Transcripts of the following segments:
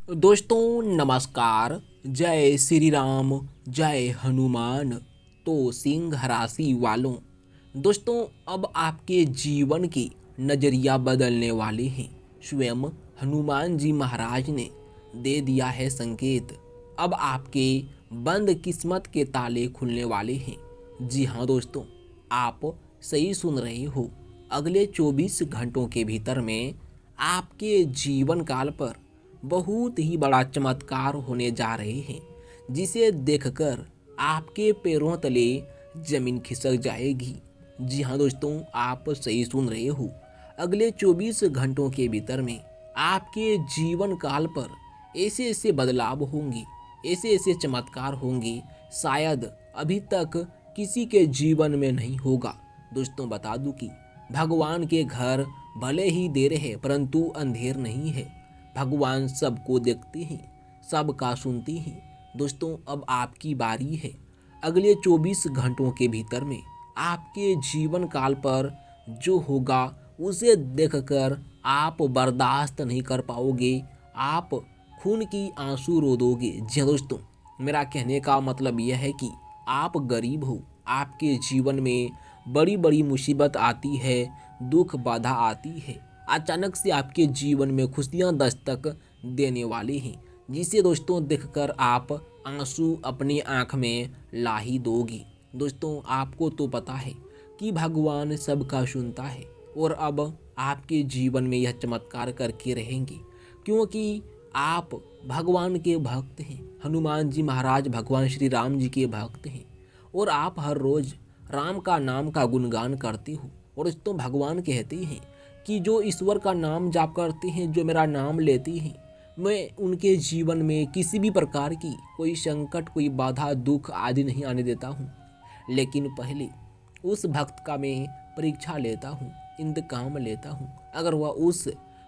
दोस्तों नमस्कार। जय श्री राम, जय हनुमान। तो सिंह राशि वालों, दोस्तों अब आपके जीवन की नज़रिया बदलने वाले हैं। स्वयं हनुमान जी महाराज ने दे दिया है संकेत। अब आपके बंद किस्मत के ताले खुलने वाले हैं। जी हाँ दोस्तों, आप सही सुन रहे हो। अगले 24 घंटों के भीतर में आपके जीवन काल पर बहुत ही बड़ा चमत्कार होने जा रहे हैं, जिसे देखकर आपके पैरों तले जमीन खिसक जाएगी। जी हाँ दोस्तों, आप सही सुन रहे हो। अगले 24 घंटों के भीतर में आपके जीवन काल पर ऐसे ऐसे बदलाव होंगे, ऐसे ऐसे चमत्कार होंगे, शायद अभी तक किसी के जीवन में नहीं होगा। दोस्तों बता दूं कि भगवान के घर भले ही देर है परंतु अंधेर नहीं है। भगवान सबको देखते हैं, सबका सुनते हैं। दोस्तों अब आपकी बारी है। अगले 24 घंटों के भीतर में आपके जीवन काल पर जो होगा उसे देखकर आप बर्दाश्त नहीं कर पाओगे, आप खून की आंसू रो दोगे। जी हाँ दोस्तों, मेरा कहने का मतलब यह है कि आप गरीब हो, आपके जीवन में बड़ी बड़ी मुसीबत आती है, दुख बाधा आती है, अचानक से आपके जीवन में खुशियां दस्तक देने वाली हैं, जिसे दोस्तों देखकर आप आंसू अपनी आंख में ला ही दोगी। दोस्तों आपको तो पता है कि भगवान सबका सुनता है और अब आपके जीवन में यह चमत्कार करके रहेंगे, क्योंकि आप भगवान के भक्त हैं। हनुमान जी महाराज भगवान श्री राम जी के भक्त हैं और आप हर रोज़ राम का नाम का गुणगान करते हो। और दोस्तों भगवान कहते हैं कि जो ईश्वर का नाम जाप करते हैं, जो मेरा नाम लेते हैं, मैं उनके जीवन में किसी भी प्रकार की कोई संकट, कोई बाधा, दुख आदि नहीं आने देता हूँ। लेकिन पहले उस भक्त का मैं परीक्षा लेता हूँ, इंतकाम लेता हूँ। अगर वह उस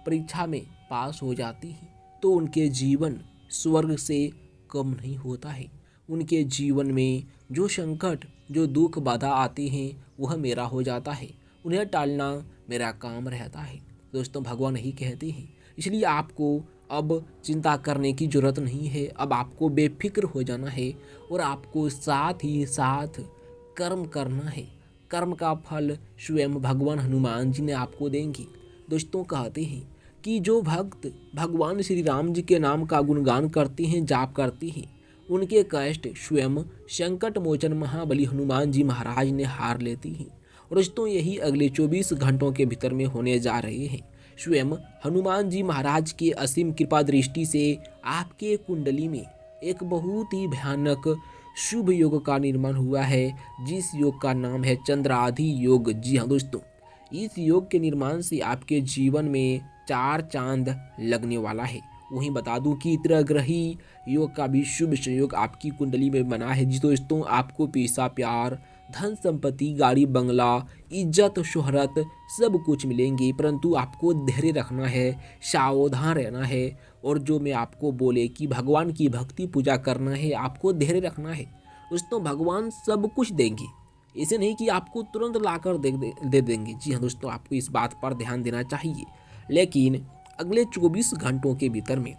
परीक्षा में पास हो जाती है तो उनके जीवन स्वर्ग से कम नहीं होता है। उनके जीवन में जो संकट, जो दुख बाधा आते हैं वह मेरा हो जाता है। उन्हें टालना मेरा काम रहता है। दोस्तों भगवान यही कहते हैं। इसलिए आपको अब चिंता करने की ज़रूरत नहीं है। अब आपको बेफिक्र हो जाना है और आपको साथ ही साथ कर्म करना है। कर्म का फल स्वयं भगवान हनुमान जी ने आपको देंगे। दोस्तों कहते हैं कि जो भक्त भगवान श्री राम जी के नाम का गुणगान करते हैं, जाप करते हैं, उनके कष्ट स्वयं संकट मोचन महाबली हनुमान जी महाराज ने हार लेती हैं। और दोस्तों यही अगले 24 घंटों के भीतर में होने जा रहे हैं। स्वयं हनुमान जी महाराज की असीम कृपा दृष्टि से आपके कुंडली में एक बहुत ही भयानक शुभ योग का निर्माण हुआ है, जिस योग का नाम है चंद्राधि योग। जी हाँ दोस्तों, इस योग के निर्माण से आपके जीवन में 4 चांद लगने वाला है। वहीं बता दूं कि त्रिग्रही योग का भी शुभ संयोग आपकी कुंडली में बना है। जी दोस्तों, आपको पैसा, प्यार, धन संपत्ति, गाड़ी बंगला, इज्जत, शोहरत सब कुछ मिलेंगे, परंतु आपको धैर्य रखना है, सावधान रहना है। और जो मैं आपको बोले कि भगवान की भक्ति पूजा करना है, आपको धैर्य रखना है। दोस्तों भगवान सब कुछ देंगे, ऐसे नहीं कि आपको तुरंत लाकर दे देंगे। जी हाँ दोस्तों, आपको इस बात पर ध्यान देना चाहिए। लेकिन अगले 24 घंटों के भीतर में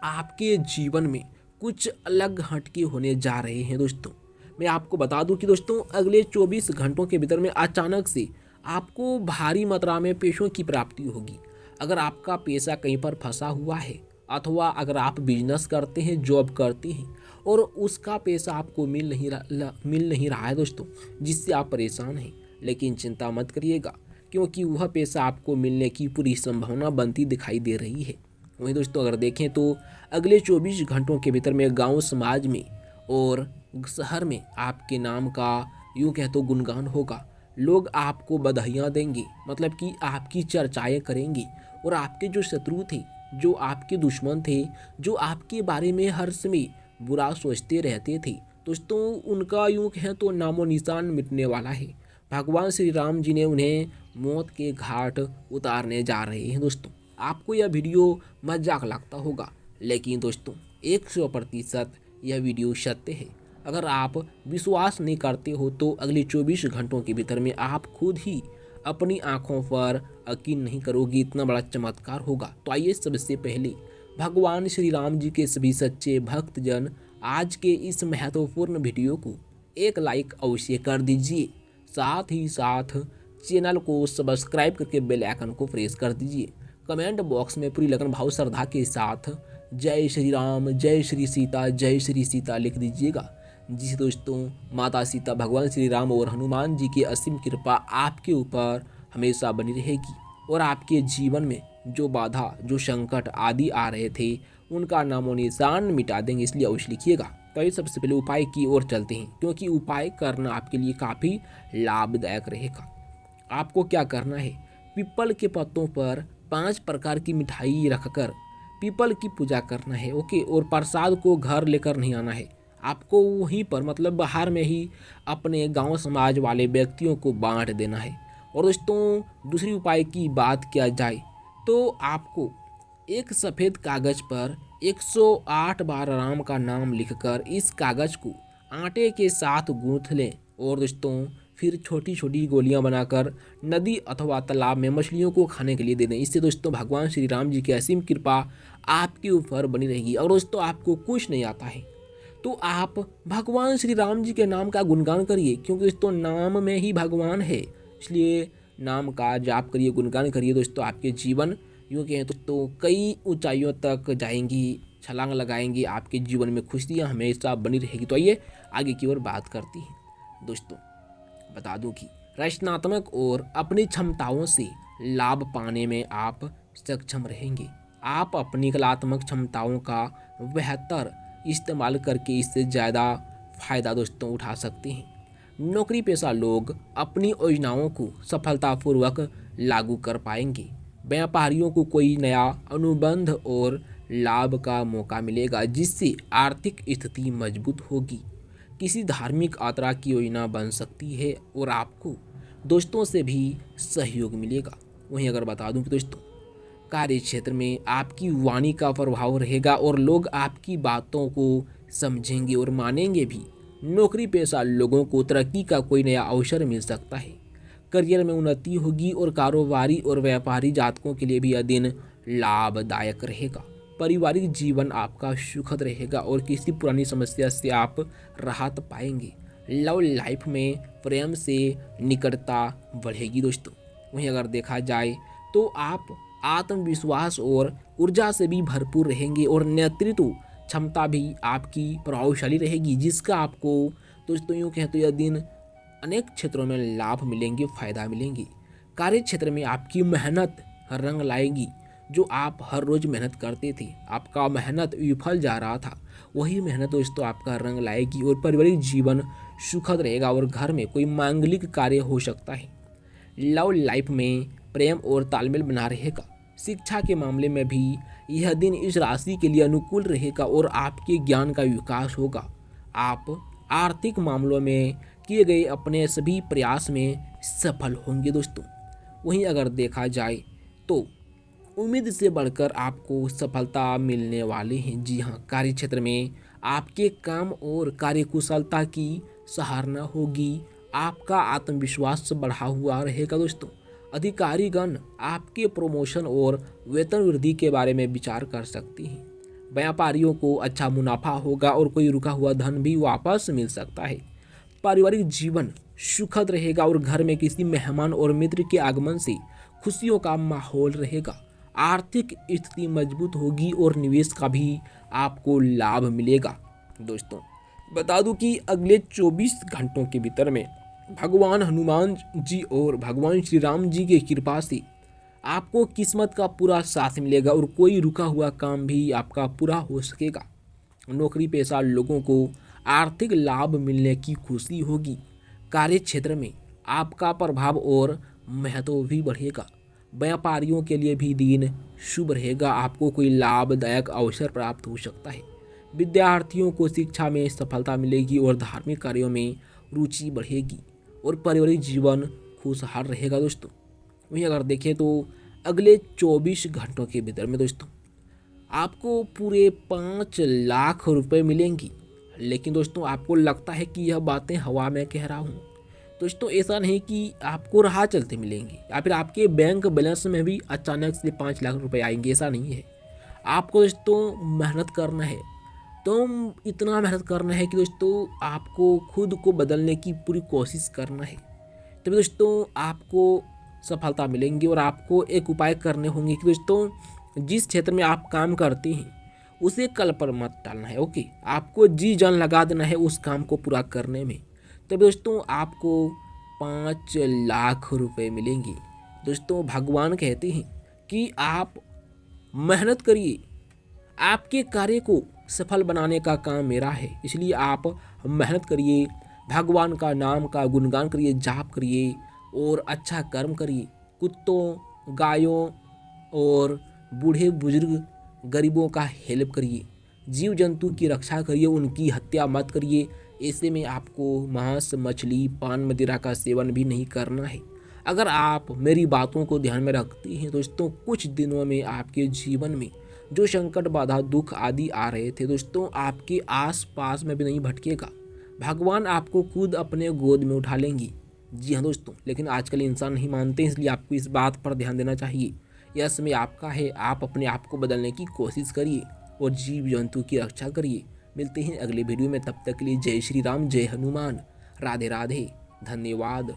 आपके जीवन में कुछ अलग हटके होने जा रहे हैं। दोस्तों मैं आपको बता दूं कि दोस्तों अगले 24 घंटों के भीतर में अचानक से आपको भारी मात्रा में पैसों की प्राप्ति होगी। अगर आपका पैसा कहीं पर फंसा हुआ है, अथवा अगर आप बिजनेस करते हैं, जॉब करते हैं और उसका पैसा आपको मिल नहीं रहा है दोस्तों, जिससे आप परेशान हैं, लेकिन चिंता मत करिएगा, क्योंकि वह पैसा आपको मिलने की पूरी संभावना बनती दिखाई दे रही है। वहीं दोस्तों अगर देखें तो अगले 24 घंटों के भीतर में गांव समाज में और शहर में आपके नाम का यूँ कह तो गुणगान होगा। लोग आपको बधाइयाँ देंगे, मतलब कि आपकी चर्चाएं करेंगे। और आपके जो शत्रु थे, जो आपके दुश्मन थे, जो आपके बारे में हर समय बुरा सोचते रहते थे, दोस्तों उनका यूँ कहें तो नामो निशान मिटने वाला है। भगवान श्री राम जी ने उन्हें मौत के घाट उतारने जा रहे हैं। दोस्तों आपको यह वीडियो मजाक लगता होगा, लेकिन दोस्तों 100% यह वीडियो सत्य है। अगर आप विश्वास नहीं करते हो तो अगले 24 घंटों के भीतर में आप खुद ही अपनी आंखों पर यकीन नहीं करोगे, इतना बड़ा चमत्कार होगा। तो आइए सबसे पहले भगवान श्री राम जी के सभी सच्चे भक्तजन आज के इस महत्वपूर्ण वीडियो को एक लाइक अवश्य कर दीजिए। साथ ही साथ चैनल को सब्सक्राइब करके बेल आइकन को प्रेस कर दीजिए। कमेंट बॉक्स में पूरी लगन भाव श्रद्धा के साथ जय श्री राम, जय श्री सीता लिख दीजिएगा। जी दोस्तों, माता सीता, भगवान श्री राम और हनुमान जी की असीम कृपा आपके ऊपर हमेशा बनी रहेगी और आपके जीवन में जो बाधा, जो संकट आदि आ रहे थे उनका नामो निशान मिटा देंगे। इसलिए अवश्य लिखिएगा। तो ये सबसे पहले उपाय की ओर चलते हैं, क्योंकि उपाय करना आपके लिए काफ़ी लाभदायक रहेगा। आपको क्या करना है, पीपल के पत्तों पर 5 प्रकार की मिठाई रखकर पीपल की पूजा करना है। ओके, और प्रसाद को घर लेकर नहीं आना है, आपको वहीं पर मतलब बाहर में ही अपने गांव समाज वाले व्यक्तियों को बांट देना है। और दोस्तों, दूसरी उपाय की बात किया जाए तो आपको एक सफ़ेद कागज़ पर 108 बार राम का नाम लिखकर इस कागज़ को आटे के साथ गूंथ लें और दोस्तों फिर छोटी छोटी गोलियां बनाकर नदी अथवा तालाब में मछलियों को खाने के लिए दे दें। इससे दोस्तों भगवान श्री राम जी की असीम कृपा आपके ऊपर बनी रहेगी। और दोस्तों, आपको कुछ नहीं आता है तो आप भगवान श्री राम जी के नाम का गुणगान करिए, क्योंकि दोस्तों नाम में ही भगवान है। इसलिए नाम का जाप करिए, गुणगान करिए। दोस्तों आपके जीवन यूँ कहें तो कई ऊंचाइयों तक जाएंगी, छलांग लगाएंगी, आपके जीवन में खुशियाँ हमेशा बनी रहेगी। तो आइए आगे की ओर बात करती हैं। दोस्तों बता दूं कि रचनात्मक और अपनी क्षमताओं से लाभ पाने में आप सक्षम रहेंगे। आप अपनी कलात्मक क्षमताओं का बेहतर इस्तेमाल करके इससे ज़्यादा फायदा दोस्तों उठा सकते हैं। नौकरी पेशा लोग अपनी योजनाओं को सफलतापूर्वक लागू कर पाएंगे। व्यापारियों को कोई नया अनुबंध और लाभ का मौका मिलेगा, जिससे आर्थिक स्थिति मजबूत होगी। किसी धार्मिक यात्रा की योजना बन सकती है और आपको दोस्तों से भी सहयोग मिलेगा। वहीं अगर बता दूं कि दोस्तों कार्य क्षेत्र में आपकी वाणी का प्रभाव रहेगा और लोग आपकी बातों को समझेंगे और मानेंगे भी। नौकरी पेशा लोगों को तरक्की का कोई नया अवसर मिल सकता है। करियर में उन्नति होगी और कारोबारी और व्यापारी जातकों के लिए भी यह दिन लाभदायक रहेगा। पारिवारिक जीवन आपका सुखद रहेगा और किसी पुरानी समस्या से आप राहत पाएंगे। लव लाइफ में प्रेम से निकटता बढ़ेगी दोस्तों। वहीं अगर देखा जाए तो आप आत्मविश्वास और ऊर्जा से भी भरपूर रहेंगे और नेतृत्व क्षमता भी आपकी प्रभावशाली रहेगी, जिसका आपको दोस्तों यूँ कहें तो यह दिन अनेक क्षेत्रों में लाभ मिलेंगे, फायदा मिलेंगे। कार्य क्षेत्र में आपकी मेहनत रंग लाएगी। जो आप हर रोज़ मेहनत करते थे, आपका मेहनत विफल जा रहा था, वही मेहनत दोस्तों आपका रंग लाएगी और पारिवारिक जीवन सुखद रहेगा और घर में कोई मांगलिक कार्य हो सकता है। लव लाइफ में प्रेम और तालमेल बना रहेगा। शिक्षा के मामले में भी यह दिन इस राशि के लिए अनुकूल रहेगा और आपके ज्ञान का विकास होगा। आप आर्थिक मामलों में किए गए अपने सभी प्रयास में सफल होंगे दोस्तों। वहीं अगर देखा जाए तो उम्मीद से बढ़कर आपको सफलता मिलने वाली है। जी हाँ, कार्य क्षेत्र में आपके काम और कार्यकुशलता की सराहना होगी। आपका आत्मविश्वास बढ़ा हुआ रहेगा दोस्तों। अधिकारीगण आपके प्रमोशन और वेतन वृद्धि के बारे में विचार कर सकती हैं। व्यापारियों को अच्छा मुनाफा होगा और कोई रुका हुआ धन भी वापस मिल सकता है। पारिवारिक जीवन सुखद रहेगा और घर में किसी मेहमान और मित्र के आगमन से खुशियों का माहौल रहेगा। आर्थिक स्थिति मजबूत होगी और निवेश का भी आपको लाभ मिलेगा। दोस्तों बता दूं कि अगले 24 घंटों के भीतर में भगवान हनुमान जी और भगवान श्री राम जी की कृपा से आपको किस्मत का पूरा साथ मिलेगा और कोई रुका हुआ काम भी आपका पूरा हो सकेगा। नौकरी पेशा लोगों को आर्थिक लाभ मिलने की खुशी होगी। कार्य क्षेत्र में आपका प्रभाव और महत्व भी बढ़ेगा। व्यापारियों के लिए भी दिन शुभ रहेगा। आपको कोई लाभदायक अवसर प्राप्त हो सकता है। विद्यार्थियों को शिक्षा में सफलता मिलेगी और धार्मिक कार्यों में रुचि बढ़ेगी और पारिवारिक जीवन खुशहाल रहेगा दोस्तों। वहीं अगर देखें तो अगले 24 घंटों के भीतर में दोस्तों आपको पूरे 5 लाख रुपए मिलेंगी। लेकिन दोस्तों आपको लगता है कि यह बातें हवा में कह रहा हूँ। दोस्तों ऐसा नहीं कि आपको राह चलते मिलेंगे या फिर आपके बैंक बैलेंस में भी अचानक से 5 लाख रुपए आएंगे, ऐसा नहीं है। आपको दोस्तों मेहनत करना है, तो इतना मेहनत करना है कि दोस्तों आपको खुद को बदलने की पूरी कोशिश करना है। तभी दोस्तों आपको सफलता मिलेंगी। और आपको एक उपाय करने होंगे कि दोस्तों जिस क्षेत्र में आप काम करते हैं उसे कल पर मत टालना है। ओके, आपको जी जान लगा देना है उस काम को पूरा करने में। तभी दोस्तों आपको 5 लाख रुपए मिलेंगे। दोस्तों भगवान कहते हैं कि आप मेहनत करिए, आपके कार्य को सफल बनाने का काम मेरा है, इसलिए आप मेहनत करिए, भगवान का नाम का गुणगान करिए, जाप करिए और अच्छा कर्म करिए। कुत्तों, गायों और बूढ़े बुजुर्ग गरीबों का हेल्प करिए, जीव जंतु की रक्षा करिए, उनकी हत्या मत करिए। ऐसे में आपको मांस, मछली, पान मदिरा का सेवन भी नहीं करना है। अगर आप मेरी बातों को ध्यान में रखते हैं दोस्तों, कुछ दिनों में आपके जीवन में जो संकट, बाधा, दुख आदि आ रहे थे दोस्तों, आपके आस पास में भी नहीं भटकेगा। भगवान आपको खुद अपने गोद में उठा लेंगी। जी हाँ दोस्तों, लेकिन आजकल इंसान नहीं मानते, इसलिए आपको इस बात पर ध्यान देना चाहिए। यह समय आपका है, आप अपने आप को बदलने की कोशिश करिए और जीव जंतु की रक्षा करिए। मिलते हैं अगले वीडियो में, तब तक के लिए जय श्री राम, जय हनुमान, राधे राधे, धन्यवाद।